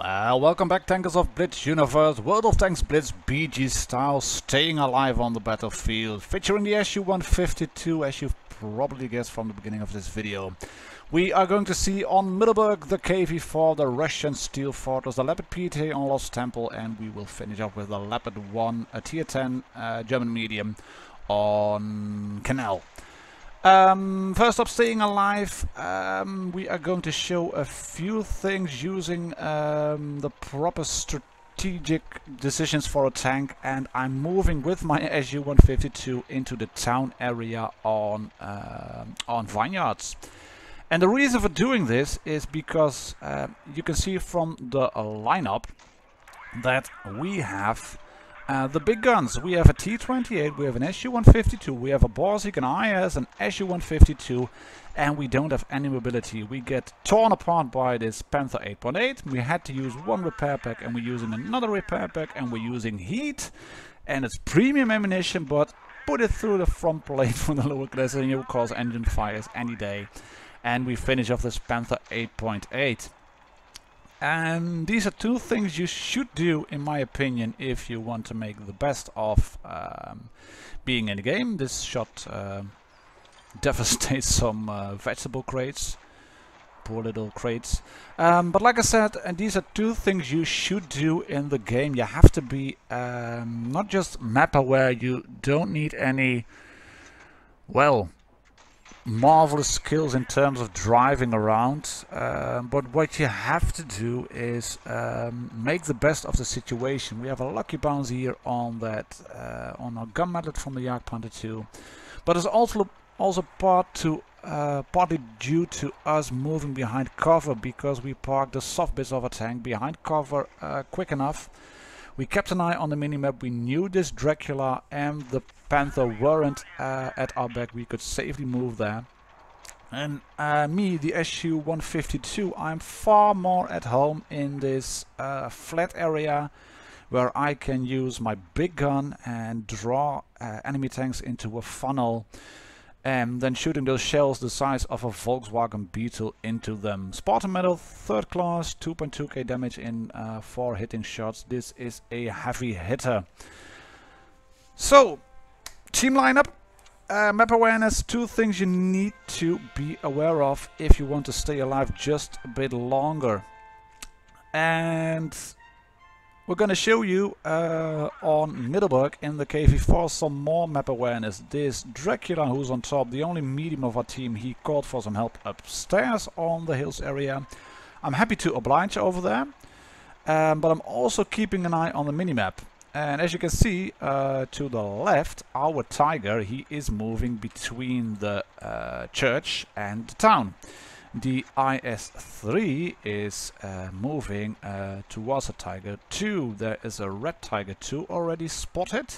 Well, welcome back, tankers of Blitz Universe, World of Tanks Blitz BG style, staying alive on the battlefield, featuring the SU-152, as you've probably guessed from the beginning of this video. We are going to see on Middelburg the KV-4, the Russian Steel Fortress, the Leopard PTA on Lost Temple, and we will finish up with the Leopard 1, a tier 10 German medium on Canal. First up, staying alive, we are going to show a few things using the proper strategic decisions for a tank, and I'm moving with my SU-152 into the town area on Vineyards. And the reason for doing this is because you can see from the lineup that we have the big guns. We have a T-28, we have an SU-152, we have a Borsig, an IS, an SU-152, and we don't have any mobility. We get torn apart by this Panther 8.8. We had to use one repair pack, and we're using another repair pack, and we're using heat, and it's premium ammunition, but put it through the front plate for the lower class and you'll cause engine fires any day. And we finish off this Panther 8.8. And these are two things you should do, in my opinion, if you want to make the best of being in the game. This shot devastates some vegetable crates. Poor little crates. But like I said, these are two things you should do in the game. You have to be not just map aware, you don't need any, well, marvelous skills in terms of driving around, but what you have to do is make the best of the situation. We have a lucky bounce here on that on our gun mallet from the Jagdpanther 2, but it's also partly due to us moving behind cover, because we parked the soft bits of a tank behind cover quick enough. We kept an eye on the minimap. We knew this Dracula and the Panther weren't at our back. We could safely move there. And me, the SU-152, I'm far more at home in this flat area where I can use my big gun and draw enemy tanks into a funnel, and then shooting those shells the size of a Volkswagen Beetle into them. Spartan Metal, 3rd class, 2.2k damage in 4 hitting shots. This is a heavy hitter. So, team lineup, map awareness, two things you need to be aware of if you want to stay alive just a bit longer. And we're going to show you on Middelburg in the KV-4 some more map awareness. This Dracula who's on top, the only medium of our team, he called for some help upstairs on the hills area. I'm happy to oblige over there, but I'm also keeping an eye on the minimap. And as you can see to the left, our Tiger, he is moving between the church and the town. The IS-3 is moving towards a Tiger 2. There is a red Tiger 2 already spotted.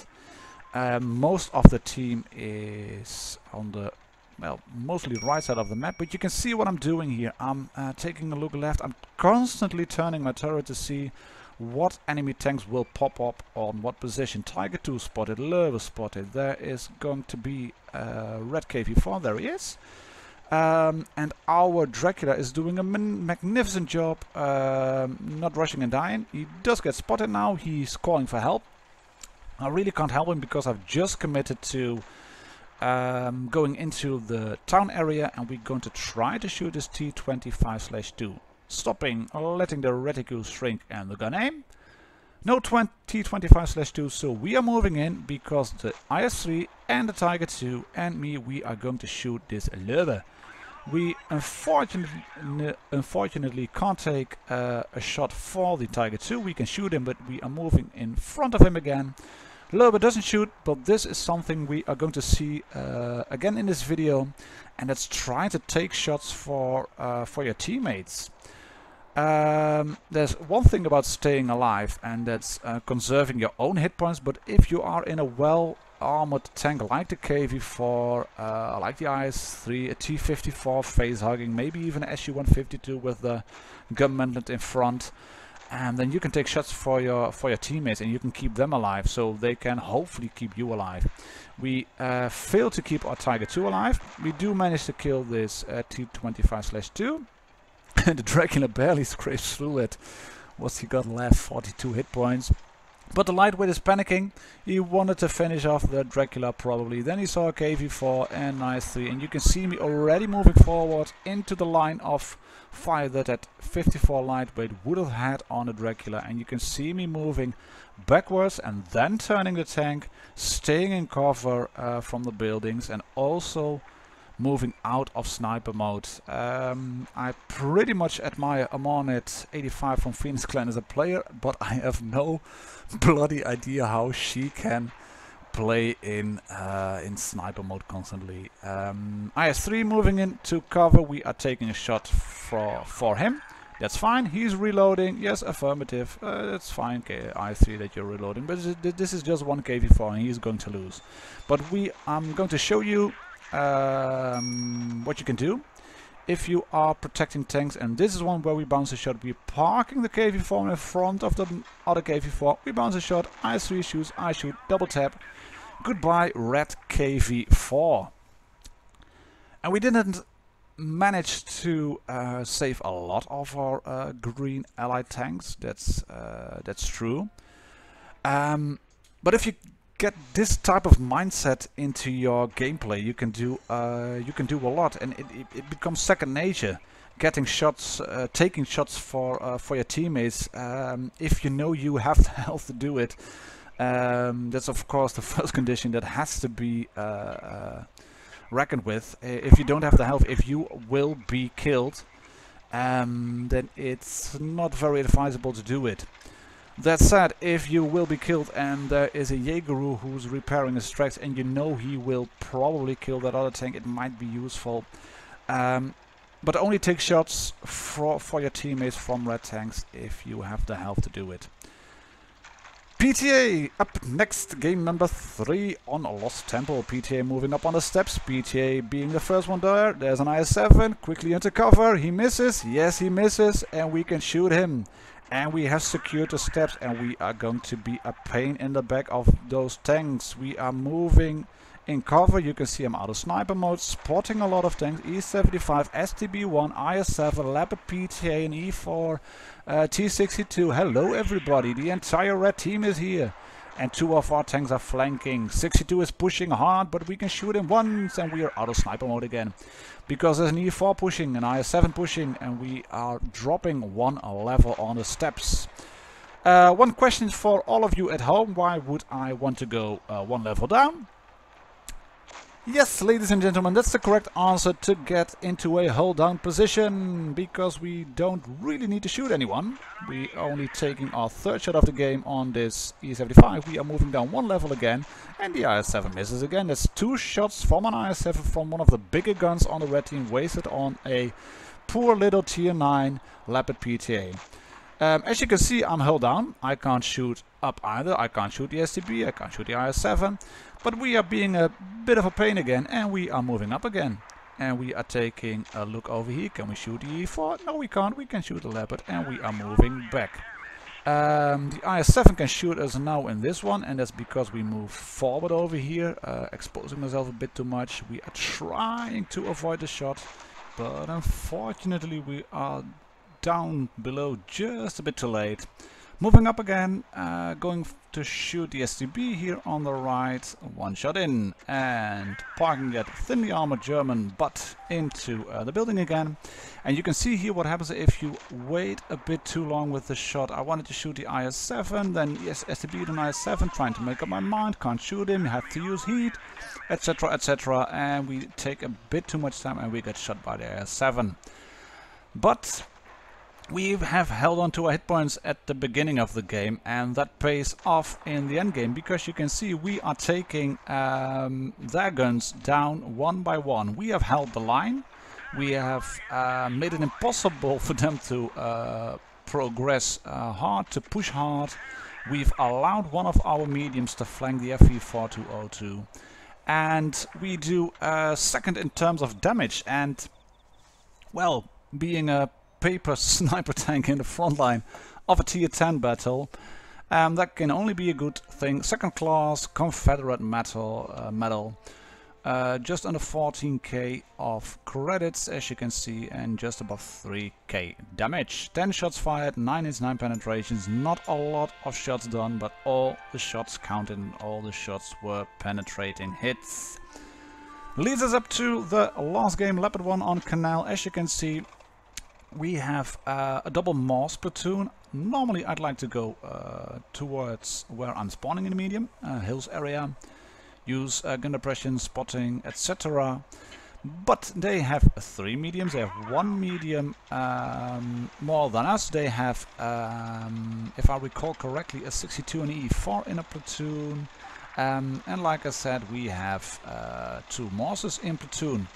Most of the team is on the, well, mostly right side of the map, but you can see what I'm doing here. I'm taking a look left. I'm constantly turning my turret to see what enemy tanks will pop up on what position. Tiger 2 spotted, Löwe spotted. There is going to be red KV-4. There he is. And our Dracula is doing a magnificent job, not rushing and dying. He does get spotted now. He's calling for help. I really can't help him because I've just committed to going into the town area, and we're going to try to shoot this T-25/2. Stopping, letting the reticule shrink and the gun aim. No T-25/2, so we are moving in because the IS-3 and the Tiger 2 and me, we are going to shoot this Löwe. We unfortunately can't take a shot for the Tiger 2. We can shoot him, but we are moving in front of him again. Löwe doesn't shoot, but this is something we are going to see again in this video, and that's trying to take shots for your teammates. There's one thing about staying alive, and that's conserving your own hit points. But if you are in a well-armored tank like the KV-4, like the IS-3, a T-54 face-hugging, maybe even an SU-152 with the gun mantlet in front, and then you can take shots for your teammates, and you can keep them alive, so they can hopefully keep you alive. We failed to keep our Tiger 2 alive. We do manage to kill this T-25/2. The Dracula barely scrapes through it What's he got left? 42 hit points. But the lightweight is panicking. He wanted to finish off the Dracula probably. Then he saw a KV4 and nice 3. And you can see me already moving forward into the line of fire that that 54 lightweight would have had on the Dracula. And you can see me moving backwards and then turning the tank, staying in cover from the buildings, and also moving out of sniper mode. I pretty much admire Amonit85 from Phoenix Clan as a player, but I have no bloody idea how she can play in sniper mode constantly. IS3 moving into cover. We are taking a shot for him. That's fine. He's reloading. Yes, affirmative. That's fine, IS3, that you're reloading. But this is just one KV4 and he's going to lose. But I'm going to show you what you can do if you are protecting tanks, and this is one where we bounce a shot. We're parking the KV4 in front of the other KV4. We bounce a shot, IS3 shoots, I shoot, double tap. Goodbye, red KV4. And we didn't manage to save a lot of our green allied tanks. That's true. But if you get this type of mindset into your gameplay, you can do a lot, and it becomes second nature. Getting shots, taking shots for your teammates, if you know you have the health to do it. That's of course the first condition that has to be reckoned with. If you don't have the health, if you will be killed, then it's not very advisable to do it. That said, if you will be killed and there is a Jaegeru who's repairing his tracks and you know he will probably kill that other tank, it might be useful. But only take shots for your teammates from red tanks if you have the health to do it. PTA up next, game number 3 on Lost Temple. PTA moving up on the steps, PTA being the first one there. There's an IS-7, quickly into cover, he misses, yes he misses, and we can shoot him. And we have secured the steps, and we are going to be a pain in the back of those tanks. We are moving in cover. You can see I'm out of sniper mode, spotting a lot of tanks. E75, STB1, IS-7, Leopard PTA, and E4, T62. Hello everybody, the entire red team is here. And 2 of our tanks are flanking. 62 is pushing hard, but we can shoot him once, and we are out of sniper mode again. Because there's an E4 pushing, an IS-7 pushing, and we are dropping 1 level on the steps. One question for all of you at home: why would I want to go 1 level down? Yes, ladies and gentlemen, that's the correct answer, to get into a hold down position, because we don't really need to shoot anyone. We are only taking our 3rd shot of the game on this E75. We are moving down 1 level again, and the IS-7 misses again. That's 2 shots from an IS-7 from one of the bigger guns on the red team, wasted on a poor little tier 9 Leopard PTA. As you can see, I'm held down. I can't shoot up either. I can't shoot the STB, I can't shoot the IS-7. But we are being a bit of a pain again, and we are moving up again. And we are taking a look over here. Can we shoot the E4? No, we can't. We can shoot the Leopard, and we are moving back. The IS-7 can shoot us now in this one, and that's because we move forward over here, exposing myself a bit too much. We are trying to avoid the shot, but unfortunately we are down below just a bit too late. Moving up again, going to shoot the STB here on the right. 1 shot in, and parking that thinly armored German butt into the building again. And you can see here what happens if you wait a bit too long with the shot. I wanted to shoot the IS-7, then yes, STB and IS-7, trying to make up my mind, can't shoot him, have to use heat, etc, etc. And we take a bit too much time and we get shot by the IS-7. But we have held on to our hit points at the beginning of the game, and that pays off in the end game, because you can see we are taking their guns down 1 by 1. We have held the line. We have made it impossible for them to progress hard, to push hard. We've allowed one of our mediums to flank the FV4202, and we do second in terms of damage. And well, being a paper sniper tank in the front line of a tier 10 battle, that can only be a good thing. 2nd class Confederate medal. Just under 14k of credits, as you can see, and just above 3k damage. 10 shots fired, 9 hits, 9 penetrations. Not a lot of shots done, but all the shots counted and all the shots were penetrating hits. Leads us up to the last game, Leopard 1 on Canal. As you can see, we have a double Mars platoon. Normally I'd like to go towards where I'm spawning in the medium, hills area. Use gun depression, spotting, etc. But they have 3 mediums. They have 1 medium more than us. They have, if I recall correctly, a 62 and E4 in a platoon. And like I said, we have 2 Marses in platoon.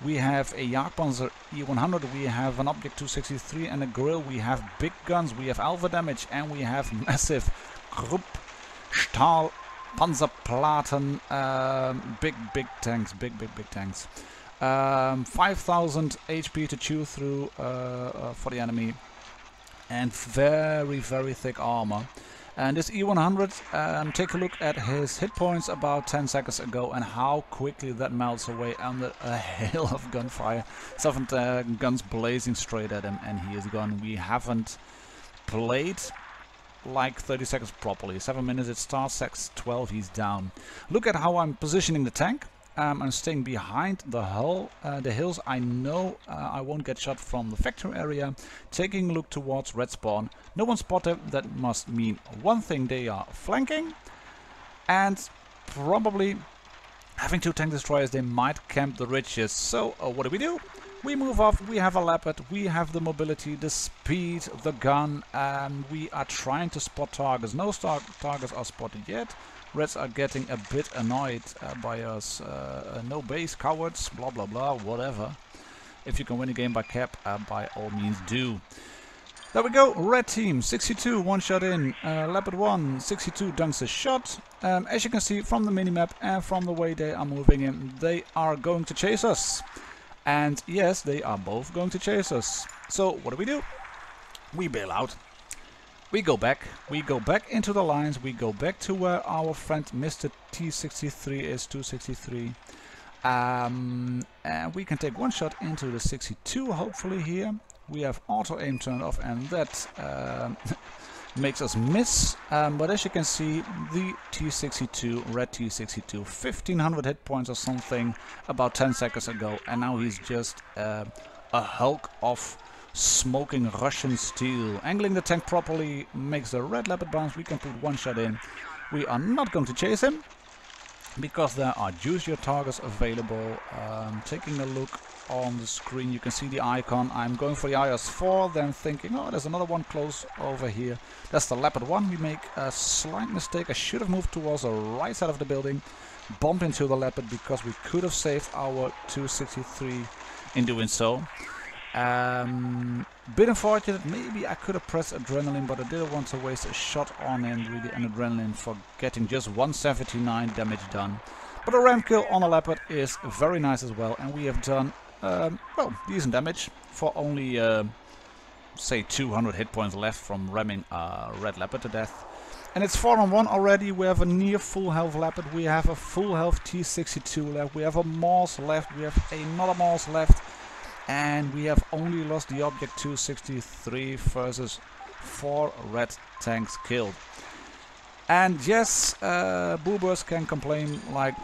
We have a Jagdpanzer E100, we have an Object 263 and a Grill. We have big guns, we have alpha damage, and we have massive Krupp Stahl Panzerplaten, big tanks, big tanks. 5000 HP to chew through for the enemy, and very thick armor. And this E100, take a look at his hit points about 10 seconds ago and how quickly that melts away under a hail of gunfire. 7 guns blazing straight at him and he is gone. We haven't played like 30 seconds properly. 7 minutes it starts, 6:12 he's down. Look at how I'm positioning the tank. I'm staying behind the hull, the hills. I know I won't get shot from the factory area. Taking a look towards red spawn. No one spotted. That must mean one thing: they are flanking, and probably having 2 tank destroyers. They might camp the ridges. So what do? We move off. We have a Leopard. We have the mobility, the speed, the gun, and we are trying to spot targets. No targets are spotted yet. Reds are getting a bit annoyed by us. No base, cowards, blah blah blah, whatever. If you can win a game by cap, by all means do. There we go, red team, 62, 1 shot in. Leopard 1, 62 dunks a shot. As you can see from the minimap and from the way they are moving in, they are going to chase us. And yes, they are both going to chase us. So what do? We bail out. We go back into the lines, we go back to where our friend Mr. T63 is, 263. And we can take 1 shot into the 62 hopefully here. We have auto aim turned off and that makes us miss. But as you can see, the T62, red T62, 1500 hit points or something about 10 seconds ago. And now he's just a hulk of smoking Russian steel. Angling the tank properly makes the red Leopard bounce. We can put 1 shot in. We are not going to chase him because there are juicier targets available. Taking a look on the screen, you can see the icon. I'm going for the IS-4, then thinking, oh, there's another one close over here. That's the Leopard 1. We make a slight mistake. I should have moved towards the right side of the building, bump into the Leopard because we could have saved our 263 in doing so. Bit unfortunate, maybe I could have pressed adrenaline, but I didn't want to waste a shot on him, really, an adrenaline, for getting just 179 damage done. But a ram kill on a Leopard is very nice as well, and we have done, well, decent damage for only, say, 200 hit points left from ramming a red Leopard to death. And it's 4-on-1 already. We have a near full health Leopard, we have a full health T62 left, we have a Mars left, we have another Mars left. And we have only lost the Object 263 versus 4 red tanks killed. And yes, boobers can complain like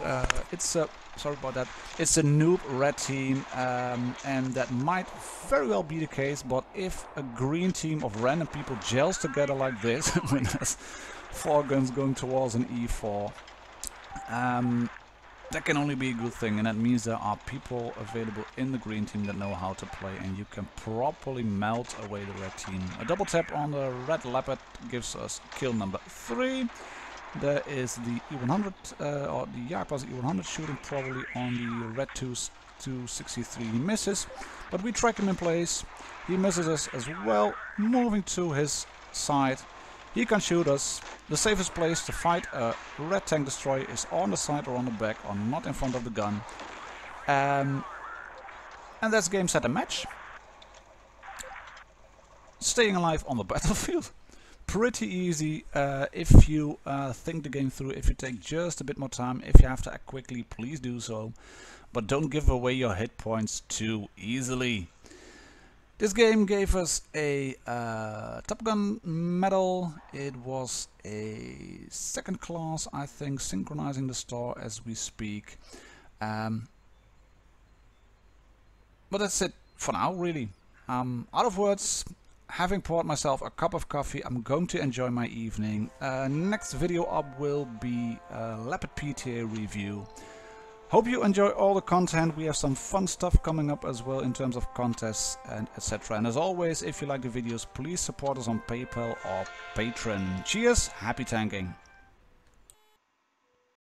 it's a, sorry about that, it's a noob red team, and that might very well be the case. But if a green team of random people gels together like this, when there's 4 guns going towards an E4, that can only be a good thing, and that means there are people available in the green team that know how to play, and you can properly melt away the red team. A double tap on the red Leopard gives us kill number 3. There is the E100, or the Jagdpanzer E100 shooting probably on the red 263. He misses, but we track him in place. He misses us as well, moving to his side. He can shoot us. The safest place to fight a red tank destroyer is on the side or on the back, or not in front of the gun. And that's game, set, and match. Staying alive on the battlefield. pretty easy if you think the game through. If you take just a bit more time, if you have to act quickly, please do so. But don't give away your hit points too easily. This game gave us a Top Gun medal. It was a second class, I think, synchronizing the star as we speak. But that's it for now, really. Out of words. Having poured myself a cup of coffee, I'm going to enjoy my evening. Next video up will be a Leopard PTA review. Hope you enjoy all the content. We have some fun stuff coming up as well in terms of contests and etc. And as always, if you like the videos, please support us on PayPal or Patreon. Cheers, happy tanking!